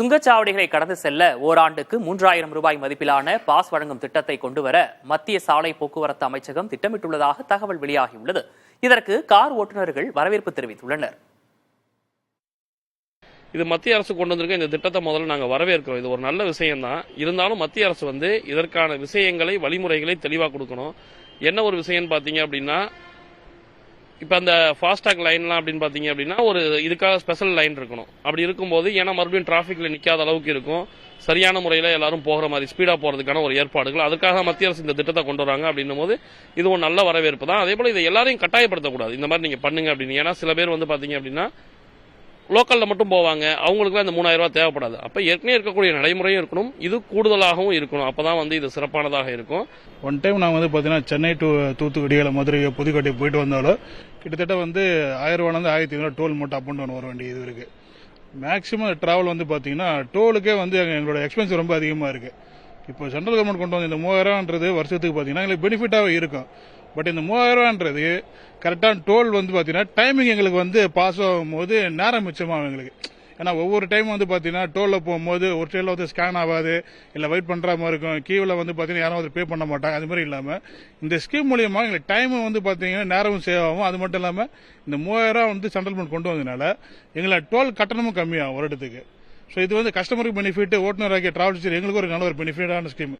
சுங்கச்சாவடிகளை கடந்து செல்ல ஓராண்டுக்கு 3000 ரூபாய் மதிப்பிலான பாஸ் வழங்கும் திட்டத்தை கொண்டுவர மத்திய சாலை போக்குவரத்து அமைச்சகம் திட்டமிட்டுள்ளதாக தகவல் வெளியாகியுள்ளது. இதற்கு கார் ஓட்டுநர்கள் வரவேற்பு தெரிவித்துள்ளனர். இது மத்திய அரசு கொண்டு வந்திருக்க இந்த திட்டத்தை முதல்ல நாங்கள் வரவேற்கிறோம். இது ஒரு நல்ல விஷயம் தான். இருந்தாலும் மத்திய அரசு இதற்கான விஷயங்களை வழிமுறைகளை தெளிவாக கொடுக்கணும். என்ன ஒரு விஷயம் பார்த்தீங்க அப்படின்னா, இப்போ அந்த ஃபாஸ்டாக் லைன்லாம் அப்படின்னு பார்த்தீங்க அப்படின்னா ஒரு இதுக்காக ஸ்பெஷல் லைன் இருக்கணும். அப்படி இருக்கும்போது ஏன்னா மறுபடியும் டிராஃபிக்ல நிற்காத அளவுக்கு இருக்கும். சரியான முறையில் எல்லாரும் போகிற மாதிரி ஸ்பீடாக போகிறதுக்கான ஒரு ஏற்பாடுகள் அதுக்காக மத்திய அரசு இந்த திட்டத்தை கொண்டு வராங்க. அப்படின்னும் போது இது ஒரு நல்ல வரவேற்பு தான். அதே போல் இதை எல்லாரையும் கட்டாயப்படுத்தக்கூடாது. இந்த மாதிரி நீங்கள் பண்ணுங்க அப்படின்னு. ஏன்னா சில பேர் பார்த்தீங்க அப்படின்னா லோக்கல்ல மட்டும் போவாங்க. அவங்களுக்கு இந்த 3000 ரூபாய் தேவைப்படாது. அப்ப ஏற்கனவே இருக்கக்கூடிய நடைமுறையும் இருக்கணும், இது கூடுதலாகவும் இருக்கணும். அப்பதான் இது சிறப்பானதாக இருக்கும். ஒன் டைம் நான் பாத்தீங்கன்னா சென்னை டு தூத்துக்குடி மதுரை புதுக்கோட்டை போயிட்டு வந்தாலும் கிட்டத்தட்ட 1000 ரூபாயிலிருந்து 1500 டோல் மட்டும் அப் அண்ட் டவுன் வர வேண்டிய இது இருக்கு. மேக்சிமம் டிராவல் பாத்தீங்கன்னா டோலுக்கே எங்களோட எக்ஸ்பென்ஸ் ரொம்ப அதிகமா இருக்கு. இப்போ சென்ட்ரல் கவர்மெண்ட் கொண்டு வந்து இந்த 3000 வருஷத்துக்கு பாத்தீங்கன்னா எங்களுக்கு பெனிஃபிட்டாவே இருக்கும். பட் இந்த 3000 கரெக்டான டோல் பாத்தீங்கன்னா டைமிங் எங்களுக்கு பாஸ் ஆகும்போது நேரம் மிச்சமாகும் எங்களுக்கு. ஏன்னா ஒவ்வொரு டைம் பாத்தீங்கன்னா டோல்ல போகும்போது ஒரு சைட்ல ஸ்கேன் ஆகாது, இல்ல வெயிட் பண்ற மாதிரி இருக்கும். கீவ்ல பாத்தீங்கன்னா யாரும் பே பண்ண மாட்டாங்க. அது மாதிரி இல்லாம இந்த ஸ்கீம் மூலியமா எங்களுக்கு டைம் பாத்தீங்கன்னா நேரமும் சேவ் ஆகும். அது மட்டும் இல்லாம இந்த 3000 சென்ட்ரல் கவர்மெண்ட் கொண்டு வந்ததுனால எங்களை டோல் கட்டணமும் கம்மியாகும் ஒரு இடத்துக்கு. ஸோ இது கஸ்டமருக்கு பெனிஃபிட், ஓட்டுநராகிய டிராவல்ஸ் எங்களுக்கு ஒரு நல்ல ஒரு பெனிஃபிட்டான ஸ்கீம்.